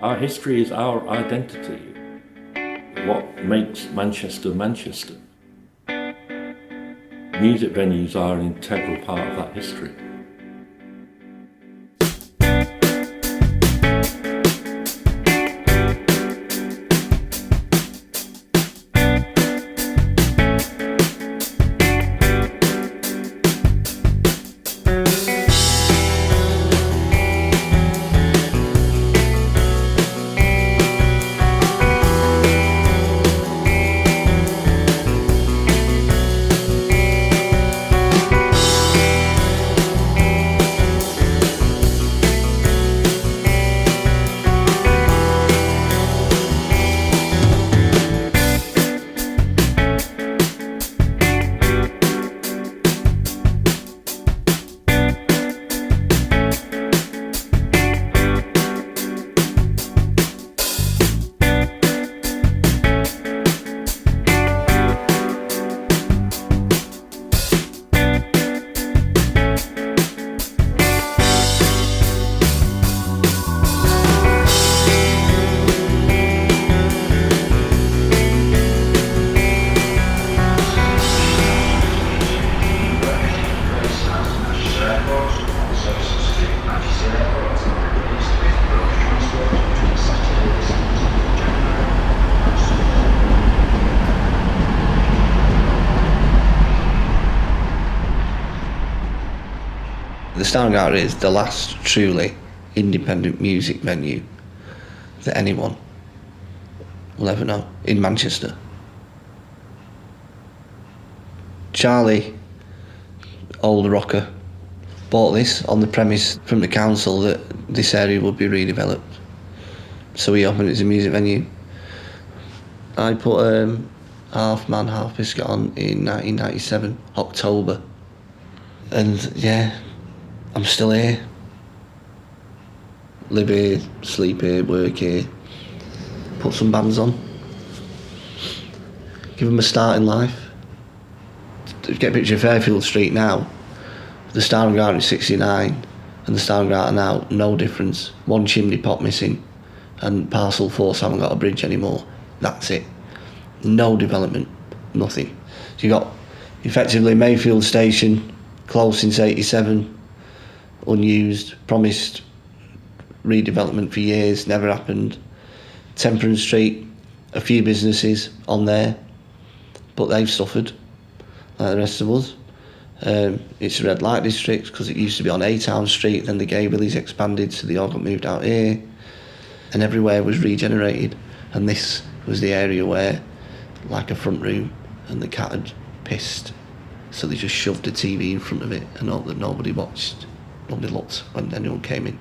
Our history is our identity. What makes Manchester Manchester? Music venues are an integral part of that history. The Star and Garter is the last truly independent music venue that anyone will ever know in Manchester. Charlie, old rocker, bought this on the premise from the council that this area would be redeveloped. So he opened it as a music venue. I put Half Man, Half Biscuit on in 1997, October. And yeah, I'm still here. Live here, sleep here, work here. Put some bands on. Give them a start in life. To get a picture of Fairfield Street now, the Star and Garter is 69 and the Star and Garter now, no difference. One chimney pot missing and Parcel Force haven't got a bridge anymore. That's it. No development, nothing. So you got effectively Mayfield Station, closed since 87, unused, promised redevelopment for years, never happened. Temperance Street, a few businesses on there, but they've suffered like the rest of us. It's a red light district because it used to be on A-Town Street, then the Gay Willies expanded, so they all got moved out here, and everywhere was regenerated, and this was the area where, like a front room, and the cat had pissed, so they just shoved a TV in front of it and hoped that nobody watched. Nobody looked when anyone came in.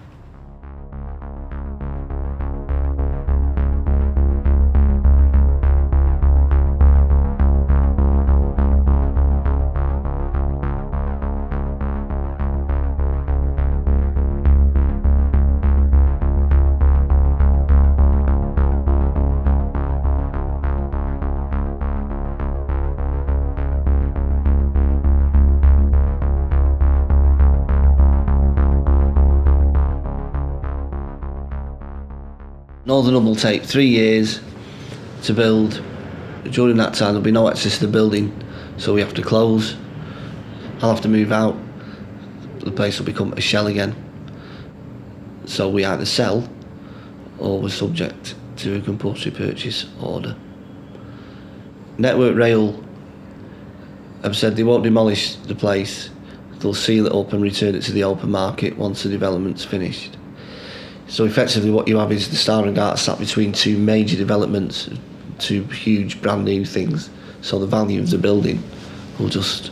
Northern Hub will take 3 years to build. During that time there'll be no access to the building, so we have to close. I'll have to move out. The place will become a shell again. So we either sell or we're subject to a compulsory purchase order. Network Rail have said they won't demolish the place. They'll seal it up and return it to the open market once the development's finished. So effectively what you have is the Star and Garter sat between two major developments, two huge brand new things. So the value of the building will just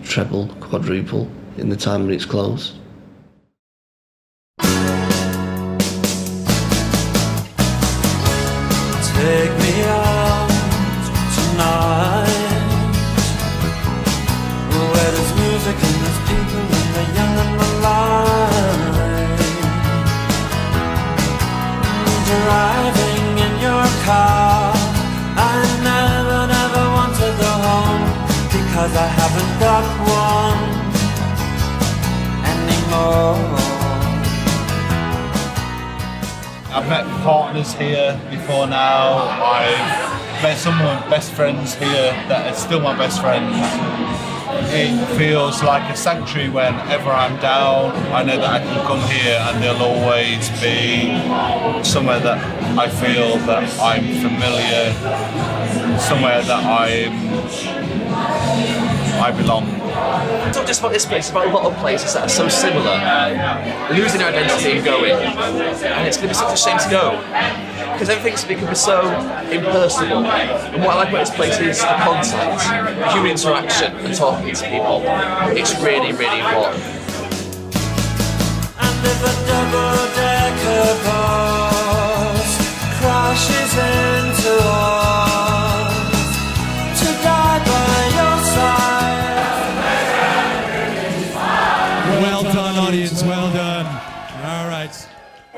treble, quadruple in the time when it's closed. Take me out tonight, where there's music and there's people and the young and the light. Driving in your car, I never want to go home, because I haven't got one anymore. I've met partners here before now. I've met some of my best friends here that are still my best friends. It feels like a sanctuary whenever I'm down. I know that I can come here and there'll always be somewhere that I feel that I'm familiar, somewhere that I belong. It's not just about this place, it's about a lot of places that are so similar, losing their identity and going. And it's going to be such a shame to go, because everything's become so impersonal. And what I like about this place is the contact, the human interaction and talking to people. It's really, really important. And if a double-decker bus crashes into us, to die by your side. Well done, audience, well done. All right.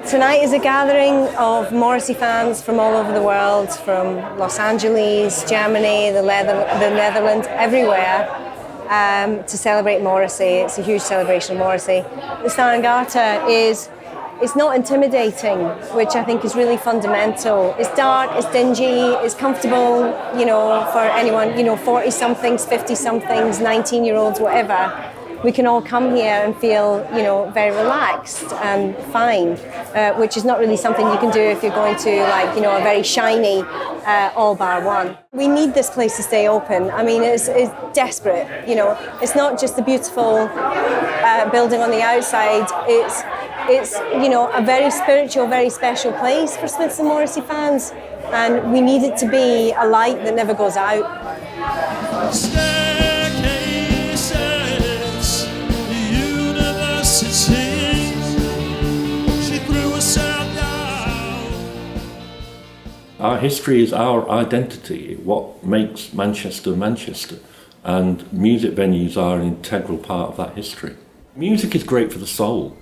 Tonight is a gathering of Morrissey fans from all over the world, from Los Angeles, Germany, the Netherlands, everywhere, to celebrate Morrissey. It's a huge celebration of Morrissey. The Star and Garter it's not intimidating, which I think is really fundamental. It's dark, it's dingy, it's comfortable, for anyone, 40-somethings, 50-somethings, 19-year-olds, whatever. We can all come here and feel, very relaxed and fine, which is not really something you can do if you're going to, a very shiny all bar one. We need this place to stay open. I mean, it's desperate. It's not just a beautiful building on the outside. It's a very spiritual, very special place for Smiths and Morrissey fans, and we need it to be a light that never goes out. Our history is our identity, what makes Manchester Manchester, and music venues are an integral part of that history. Music is great for the soul,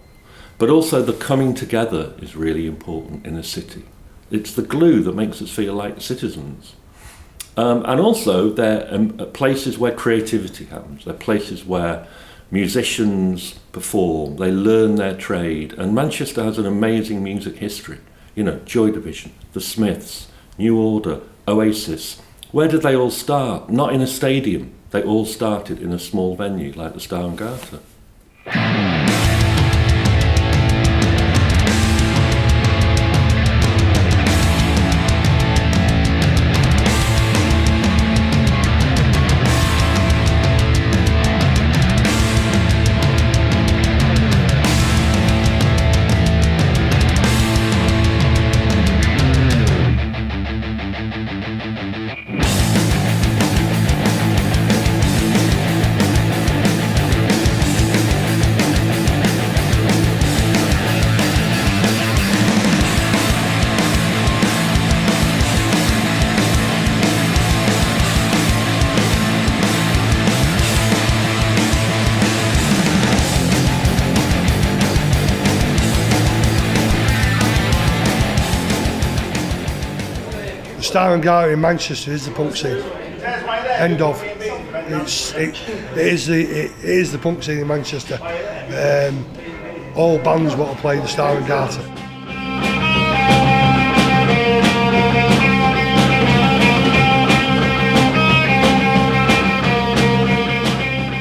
but also the coming together is really important in a city. It's the glue that makes us feel like citizens. And also they're places where creativity happens. They're places where musicians perform, they learn their trade, and Manchester has an amazing music history. Joy Division, The Smiths, New Order, Oasis. Where did they all start? Not in a stadium. They all started in a small venue like the Star and Garter. The Star and Garter in Manchester is the punk scene. End of. It is the punk scene in Manchester. All bands want to play the Star and Garter.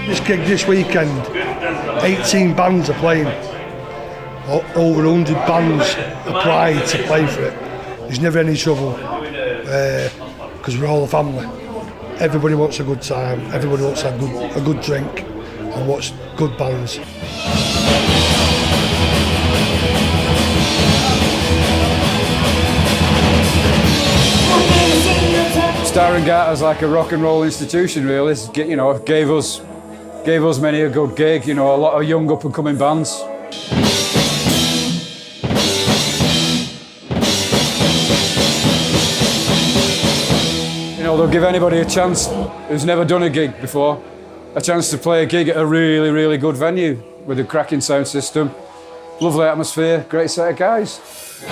This gig this weekend, 18 bands are playing. Over 100 bands applied to play for it. There's never any trouble because we're all a family. Everybody wants a good time, everybody wants a good drink and watch good bands. Star and Garter's like a rock and roll institution, really. Gave us many a good gig. A lot of young up and coming bands. They'll give anybody a chance who's never done a gig before, a chance to play a gig at a really, really good venue with a cracking sound system, lovely atmosphere, great set of guys. Go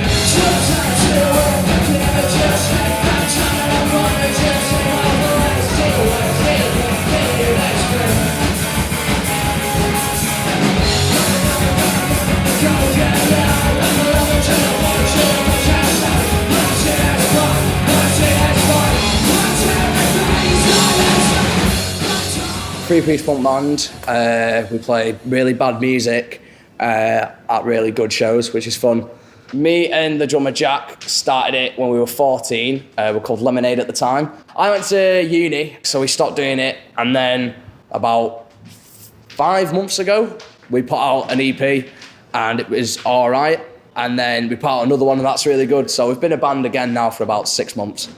get out, three-piece punk band. We play really bad music at really good shows, which is fun. Me and the drummer Jack started it when we were 14. We were called Lemonade at the time. I went to uni, so we stopped doing it. And then about 5 months ago, we put out an EP and it was all right. And then we put out another one and that's really good. So we've been a band again now for about 6 months.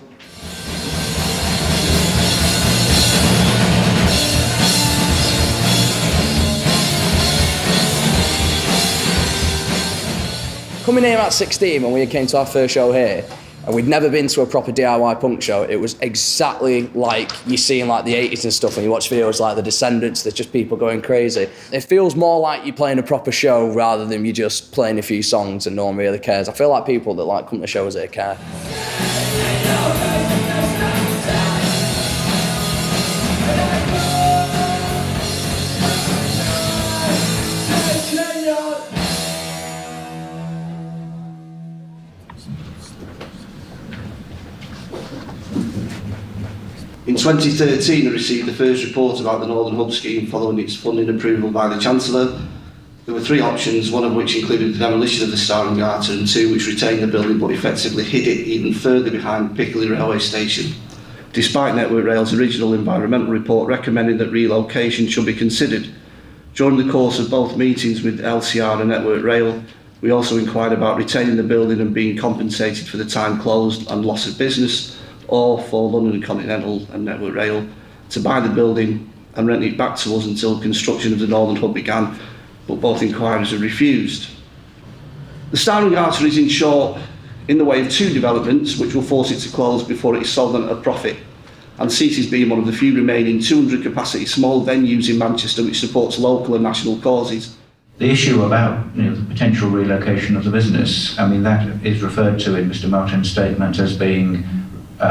Coming here at 16 when we came to our first show here, and we'd never been to a proper DIY punk show, it was exactly like you see in like the 80s and stuff when you watch videos like The Descendants, there's just people going crazy. It feels more like you're playing a proper show rather than you just playing a few songs and no one really cares. I feel like people that like come to shows here care. In 2013, I received the first report about the Northern Hub scheme following its funding approval by the Chancellor. There were 3 options, one of which included the demolition of the Star and Garter, and 2 which retained the building but effectively hid it even further behind Piccadilly Railway Station. Despite Network Rail's original environmental report recommending that relocation should be considered, during the course of both meetings with LCR and Network Rail, we also inquired about retaining the building and being compensated for the time closed and loss of business, or for London and Continental and Network Rail to buy the building and rent it back to us until construction of the Northern Hub began, but both inquiries were refused. The Star and Garter is in short in the way of 2 developments which will force it to close before it is sold at a profit, and ceases being one of the few remaining 200 capacity small venues in Manchester which supports local and national causes. The issue about the potential relocation of the business, I mean, that is referred to in Mr. Martin's statement as being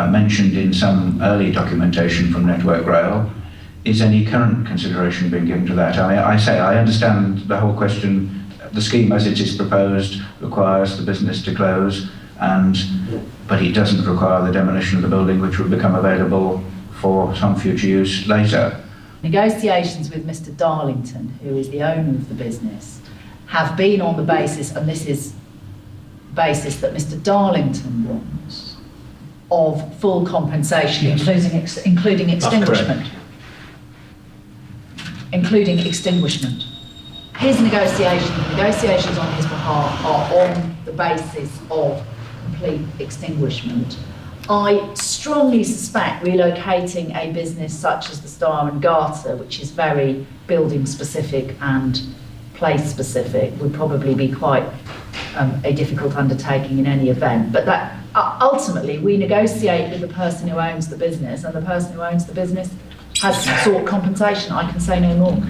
mentioned in some early documentation from Network Rail. Is any current consideration being given to that? I mean, I understand the whole question. The scheme as it is proposed requires the business to close, but it doesn't require the demolition of the building, which will become available for some future use later. Negotiations with Mr. Darlington, who is the owner of the business, have been on the basis, and this is basis that Mr. Darlington wants, of full compensation, yes, including extinguishment. Including extinguishment. His negotiations on his behalf are on the basis of complete extinguishment. I strongly suspect relocating a business such as the Star and Garter, which is very building specific and place specific, would probably be quite a difficult undertaking in any event. But that ultimately we negotiate with the person who owns the business, and the person who owns the business has sought compensation. I can say no more.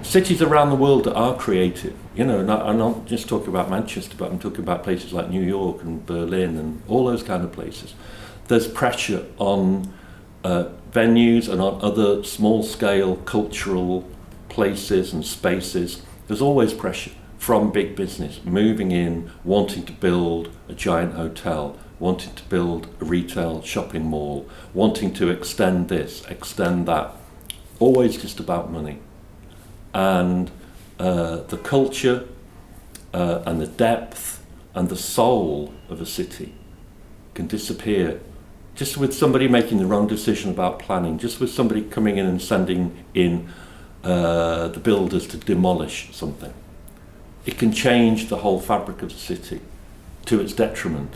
Cities around the world that are creative, and I'm not just talking about Manchester, but I'm talking about places like New York and Berlin and all those kind of places. There's pressure on venues and on other small-scale cultural places and spaces. There's always pressure from big business moving in, wanting to build a giant hotel, wanting to build a retail shopping mall, wanting to extend this, extend that. Always just about money. And the culture and the depth and the soul of a city can disappear just with somebody making the wrong decision about planning, just with somebody coming in and sending in the builders to demolish something. It can change the whole fabric of the city to its detriment.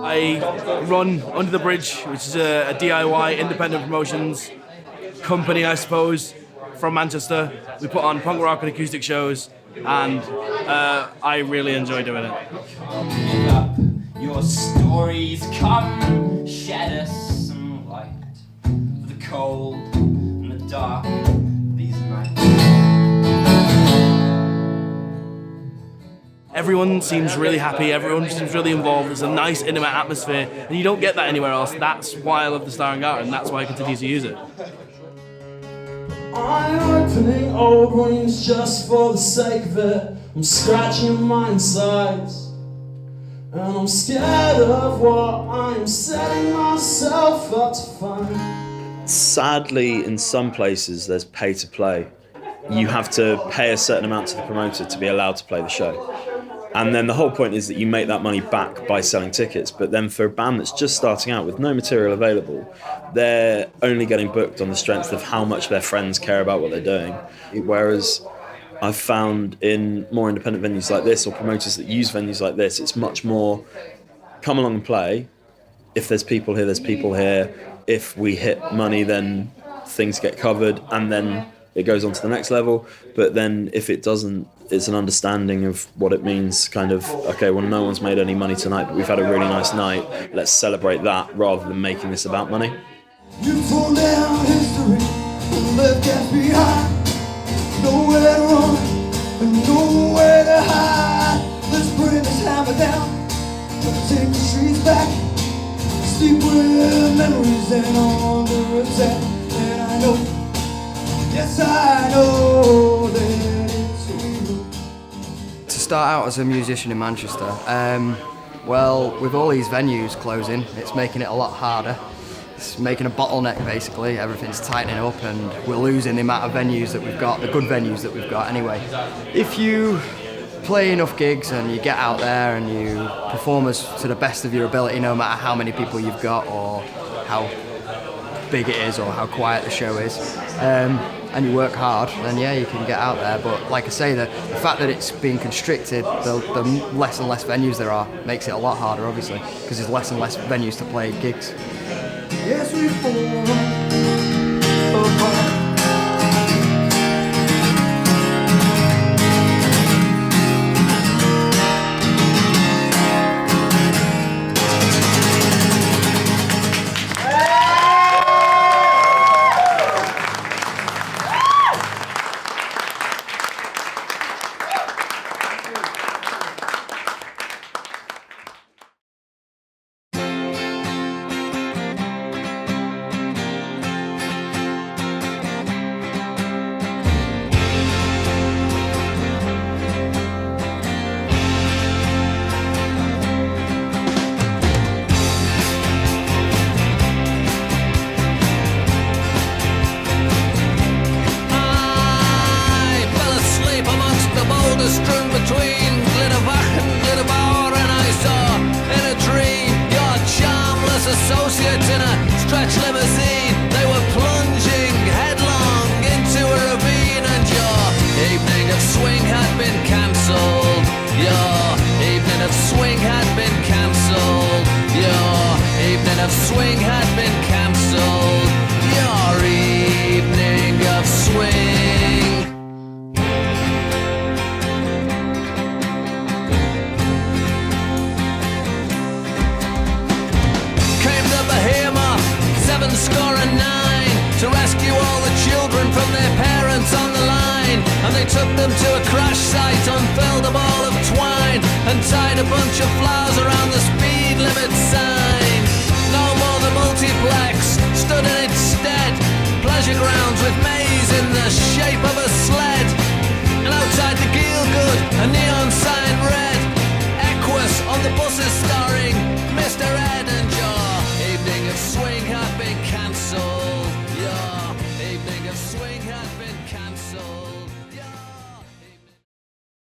I run Under the Bridge, which is a DIY independent promotions company, I suppose, from Manchester. We put on punk rock and acoustic shows, and I really enjoy doing it. Give up your stories, come shed us some light for the cold and the dark these nights. Everyone seems really happy, everyone seems really involved, there's a nice intimate atmosphere, and you don't get that anywhere else. That's why I love the Star and Garter, and that's why I continue to use it. I'm opening old wounds just for the sake of it. I'm scratching my insides, and I'm scared of what I'm setting myself up to find. Sadly, in some places, there's pay to play. You have to pay a certain amount to the promoter to be allowed to play the show. And then the whole point is that you make that money back by selling tickets. But then for a band that's just starting out with no material available, they're only getting booked on the strength of how much their friends care about what they're doing. Whereas I've found in more independent venues like this, or promoters that use venues like this, it's much more come along and play. If there's people here, there's people here. If we hit money, then things get covered, and then it goes on to the next level. But then if it doesn't, it's an understanding of what it means, kind of, okay, well, no one's made any money tonight, but we've had a really nice night. Let's celebrate that rather than making this about money. You fall down history and left gaps behind. Nowhere to run and nowhere to hide. Let's bring this hammer down. Let's take the streets back. Sleep with memories and under attack. And I know, yes I know that it's real. To start out as a musician in Manchester, well, with all these venues closing, it's making it a lot harder. It's making a bottleneck basically, everything's tightening up and we're losing the amount of venues that we've got, the good venues that we've got anyway. If you play enough gigs and you get out there and you perform to the best of your ability, no matter how many people you've got or how big it is or how quiet the show is, and you work hard, then yeah, you can get out there. But like I say, the fact that it's being constricted, the less and less venues there are, makes it a lot harder obviously, because there's less and less venues to play gigs. Yes, we fall apart. Associates in a stretch limousine, they were plunging headlong into a ravine, and your evening of swing had been cancelled. Your evening of swing had been cancelled. Your evening of swing had been cancelled. Your evening of swing. To rescue all the children from their parents on the line, and they took them to a crash site, unfurled a ball of twine and tied a bunch of flowers around the speed limit sign. No more the multiplex stood in its stead.